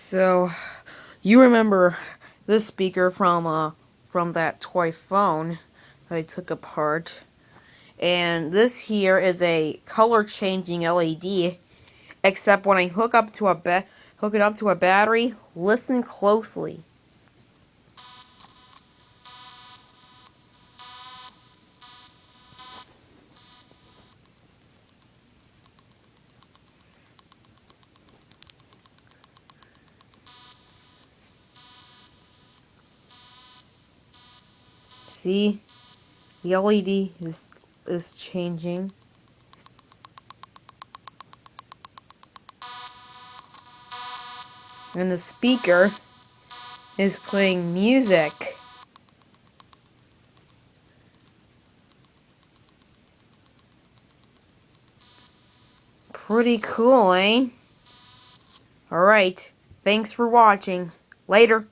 So, you remember this speaker from that toy phone that I took apart. And this here is a color changing LED, except when I hook it up to a battery, listen closely. See? The LED is changing. And the speaker is playing music. Pretty cool, eh? Alright, thanks for watching. Later.